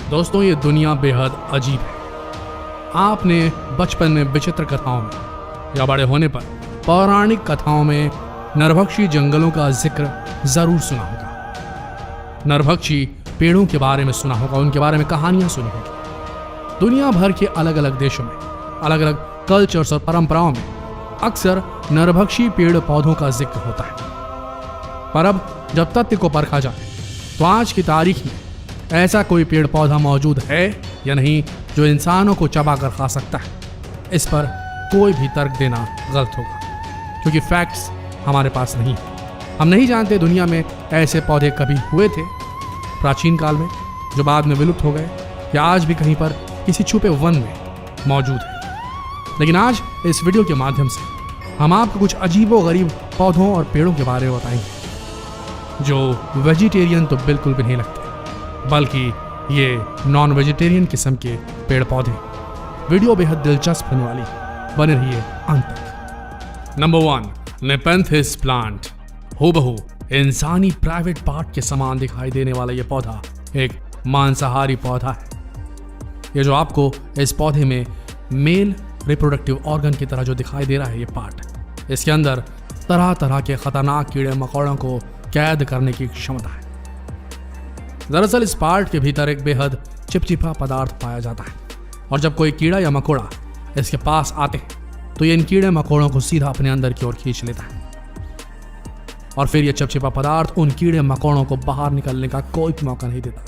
दोस्तों, ये दुनिया बेहद अजीब है। आपने बचपन में विचित्र कथाओं में या बड़े होने पर पौराणिक कथाओं में नरभक्षी जंगलों का जिक्र जरूर सुना होगा। नरभक्षी पेड़ों के बारे में सुना होगा, उनके बारे में कहानियां सुनी होगी। दुनिया भर के अलग अलग देशों में, अलग अलग कल्चर्स और परंपराओं में अक्सर नरभक्षी पेड़ पौधों का जिक्र होता है। पर अब जब तथ्य को परखा जाए तो आज की तारीख में ऐसा कोई पेड़ पौधा मौजूद है या नहीं जो इंसानों को चबा कर खा सकता है, इस पर कोई भी तर्क देना गलत होगा, क्योंकि फैक्ट्स हमारे पास नहीं है। हम नहीं जानते दुनिया में ऐसे पौधे कभी हुए थे प्राचीन काल में जो बाद में विलुप्त हो गए, या आज भी कहीं पर किसी छुपे वन में मौजूद है। लेकिन आज इस वीडियो के माध्यम से हम आपको कुछ अजीबोगरीब पौधों और पेड़ों के बारे में बताएंगे जो वेजिटेरियन तो बिल्कुल भी नहीं लगते, बल्कि ये नॉन वेजिटेरियन किस्म के पेड़ पौधे। वीडियो बेहद दिलचस्प होने वाली है, बने रहिए अंत तक। Number 1, Nepenthes plant. हूबहू इंसानी प्राइवेट पार्ट के समान दिखाई देने वाला यह पौधा एक मांसाहारी पौधा है। ये जो आपको इस पौधे में मेल रिप्रोडक्टिव ऑर्गन की तरह जो दिखाई दे रहा है, ये पार्ट, इसके अंदर तरह तरह के खतरनाक कीड़े मकोड़ों को कैद करने की क्षमता है। दरअसल इस पार्ट के भीतर एक बेहद चिपचिपा पदार्थ पाया जाता है, और जब कोई कीड़ा या मकोड़ा इसके पास आते हैं तो ये इन कीड़े मकोड़ों को सीधा अपने अंदर की ओर खींच लेता है, और फिर यह चिपचिपा पदार्थ उन कीड़े मकोड़ों को बाहर निकलने का कोई मौका नहीं देता।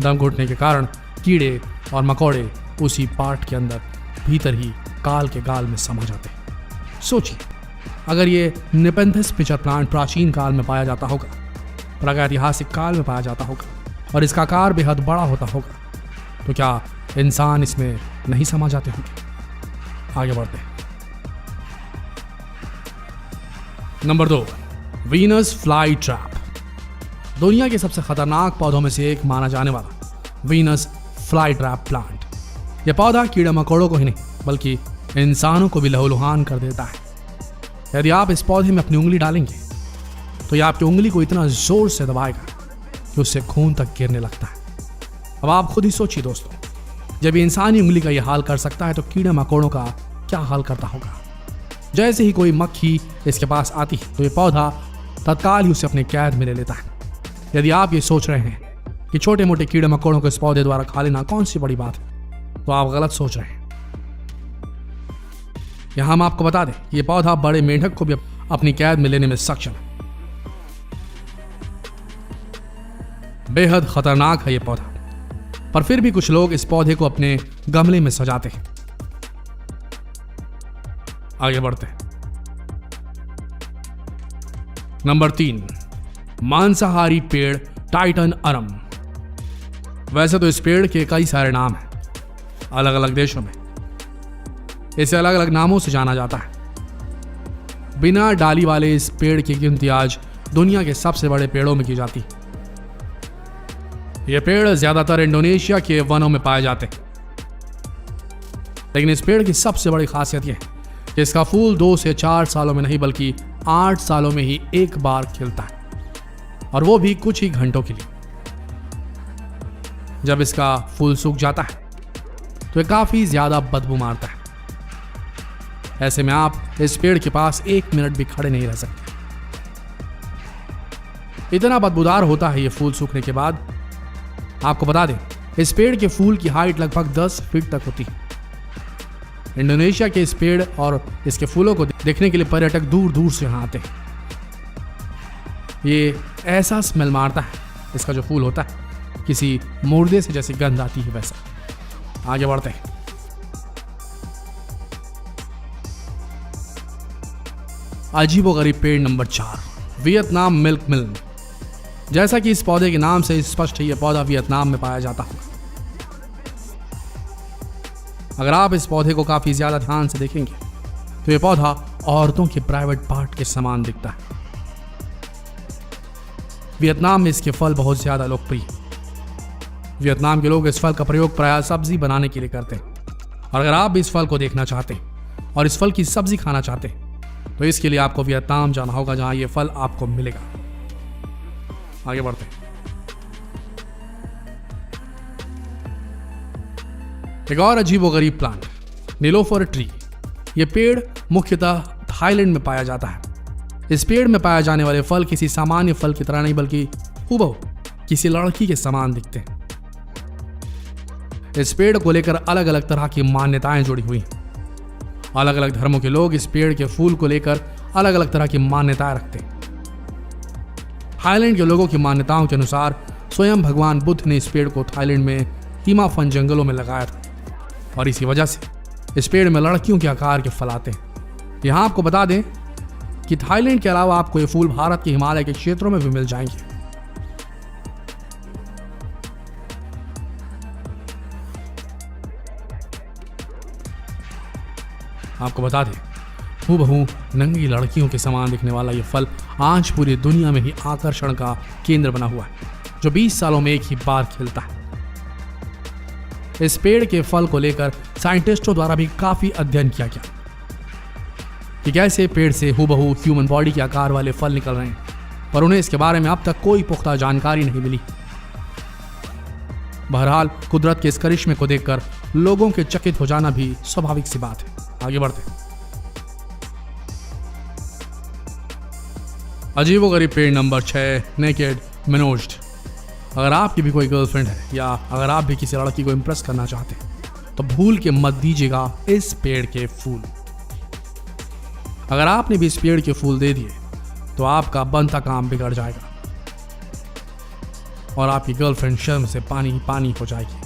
दम घुटने के कारण कीड़े और मकोड़े उसी पार्ट के अंदर भीतर ही काल के गाल में समा जाते हैं। सोचिए, अगर ये नेपेंथिस पिचर प्लांट प्राचीन काल में पाया जाता होगा, प्रागैतिहासिक काल में पाया जाता होगा, और इसका आकार बेहद बड़ा होता होगा, तो क्या इंसान इसमें नहीं समा जाते होंगे? आगे बढ़ते हैं। Number 2, Venus fly trap. दुनिया के सबसे खतरनाक पौधों में से एक माना जाने वाला वीनस फ्लाई ट्रैप प्लांट। यह पौधा कीड़े मकोड़ों को ही नहीं बल्कि इंसानों को भी लहूलुहान कर देता है। यदि आप इस पौधे में अपनी उंगली डालेंगे तो यह आपकी उंगली को इतना जोर से दबाएगा कि उससे खून तक गिरने लगता है। अब आप खुद ही सोचिए दोस्तों, जब ये इंसानी उंगली का यह हाल कर सकता है तो कीड़े मकोड़ों का क्या हाल करता होगा। जैसे ही कोई मक्खी इसके पास आती है तो ये पौधा तत्काल ही उसे अपने कैद में ले लेता है। यदि आप ये सोच रहे हैं कि छोटे मोटे कीड़े मकोड़ों को इस पौधे द्वारा खा लेना कौन सी बड़ी बात है, तो आप गलत सोच रहे हैं। यहां हम आपको बता दें, यह पौधा बड़े मेंढक को भी अपनी कैद में लेने में सक्षम है। बेहद खतरनाक है यह पौधा, पर फिर भी कुछ लोग इस पौधे को अपने गमले में सजाते हैं। आगे बढ़ते हैं। नंबर 3, मांसाहारी पेड़ टाइटन अरम। वैसे तो इस पेड़ के कई सारे नाम हैं, अलग अलग देशों में इसे अलग अलग नामों से जाना जाता है। बिना डाली वाले इस पेड़ की गिनती आज दुनिया के सबसे बड़े पेड़ों में की जाती है। यह पेड़ ज्यादातर इंडोनेशिया के वनों में पाए जाते हैं, लेकिन इस पेड़ की सबसे बड़ी खासियत यह है कि इसका फूल 2 से 4 सालों में नहीं बल्कि 8 सालों में ही एक बार खिलता है, और वो भी कुछ ही घंटों के लिए। जब इसका फूल सूख जाता है तो यह काफी ज्यादा बदबू मारता है। ऐसे में आप इस पेड़ के पास 1 मिनट भी खड़े नहीं रह सकते, इतना बदबूदार होता है ये फूल सूखने के बाद। आपको बता दें, इस पेड़ के फूल की हाइट लगभग 10 फीट तक होती है। इंडोनेशिया के इस पेड़ और इसके फूलों को देखने के लिए पर्यटक दूर दूर से यहाँ आते हैं। ये ऐसा स्मेल मारता है, इसका जो फूल होता है किसी मुर्दे से जैसी गंध आती है वैसा। आगे बढ़ते हैं। अजीबोगरीब पेड़ नंबर 4, वियतनाम मिल्क मिल्न। जैसा कि इस पौधे के नाम से स्पष्ट है, यह पौधा वियतनाम में पाया जाता है। अगर आप इस पौधे को काफी ज्यादा ध्यान से देखेंगे तो यह पौधा औरतों के प्राइवेट पार्ट के समान दिखता है। वियतनाम में इसके फल बहुत ज्यादा लोकप्रिय हैं। वियतनाम के लोग इस फल का प्रयोग प्रायः सब्जी बनाने के लिए करते हैं, और अगर आप भी इस फल को देखना चाहते हैं और इस फल की सब्जी खाना चाहते हैं तो इसके लिए आपको वियतनाम जाना होगा, जहां यह फल आपको मिलेगा। आगे बढ़ते हैं। एक और अजीबोगरीब प्लांट, नीलोफर ट्री। ये पेड़ मुख्यतः थाईलैंड में पाया जाता है। इस पेड़ में पाए जाने वाले फल किसी सामान्य फल की तरह नहीं बल्कि हूबहू किसी लड़की के समान दिखते हैं। इस पेड़ को लेकर अलग अलग तरह की मान्यताएं जुड़ी हुई हैं। अलग अलग धर्मों के लोग इस पेड़ के फूल को लेकर अलग अलग तरह की मान्यताएं रखते हैं। थाईलैंड के लोगों की मान्यताओं के अनुसार स्वयं भगवान बुद्ध ने इस पेड़ को थाईलैंड में हिमाफन जंगलों में लगाया था और इसी वजह से इस पेड़ में लड़कियों के आकार के फल आते हैं। यहां आपको बता दें कि थाईलैंड के अलावा आपको ये फूल भारत के हिमालय के क्षेत्रों में भी मिल जाएंगे। आपको बता दें, हूबहू नंगी लड़कियों के समान दिखने वाला यह फल आज पूरी दुनिया में ही आकर्षण का केंद्र बना हुआ है, जो 20 सालों में एक ही बार खिलता है। इस पेड़ के फल को लेकर साइंटिस्टों द्वारा भी काफी अध्ययन किया गया कि कैसे पेड़ से हूबहू ह्यूमन बॉडी के आकार वाले फल निकल रहे हैं, पर उन्हें इसके बारे में अब तक कोई पुख्ता जानकारी नहीं मिली। बहरहाल कुदरत के इस करिश्मे को देखकर लोगों के चकित हो जाना भी स्वाभाविक सी बात है। आगे बढ़ते हैं। अजीबोगरीब पेड़ नंबर 6, नेकेड मिनोज्ड। अगर आपकी भी कोई गर्लफ्रेंड है या अगर आप भी किसी लड़की को इंप्रेस करना चाहते हैं तो भूल के मत दीजिएगा इस पेड़ के फूल। अगर आपने भी इस पेड़ के फूल दे दिए तो आपका बनता काम बिगड़ जाएगा और आपकी गर्लफ्रेंड शर्म से पानी पानी हो जाएगी।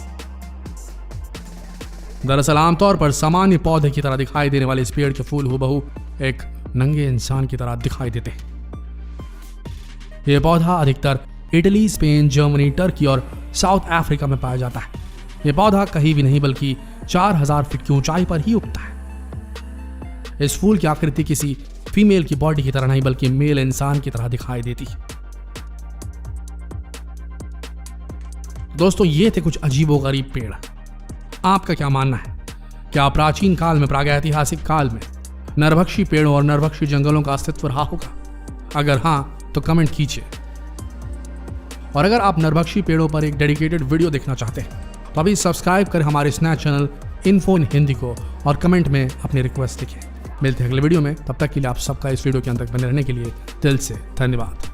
दरअसल आमतौर पर सामान्य पौधे की तरह दिखाई देने वाले इस पेड़ के फूल हूबहू एक नंगे इंसान की तरह दिखाई देते हैं। यह पौधा अधिकतर इटली, स्पेन, जर्मनी, टर्की और साउथ अफ्रीका में पाया जाता है। यह पौधा कहीं भी नहीं बल्कि 4000 फीट की ऊंचाई पर ही उगता है। इस फूल की आकृति किसी फीमेल की बॉडी की तरह नहीं बल्कि मेल इंसान की तरह दिखाई देती है। दोस्तों, ये थे कुछ अजीबोगरीब पेड़। आपका क्या मानना है? क्या प्राचीन काल में, प्रागैतिहासिक काल में नरभक्षी पेड़ों और नरभक्षी जंगलों का अस्तित्व रहा होगा? अगर हां तो कमेंट कीजिए। और अगर आप नरभक्षी पेड़ों पर एक डेडिकेटेड वीडियो देखना चाहते हैं तो अभी सब्सक्राइब करें हमारे स्नैप चैनल इन्फो इन हिंदी को और कमेंट में अपनी रिक्वेस्ट लिखें। मिलते हैं अगले वीडियो में, तब तक के लिए आप सबका इस वीडियो के अंत तक बने रहने के लिए दिल से धन्यवाद।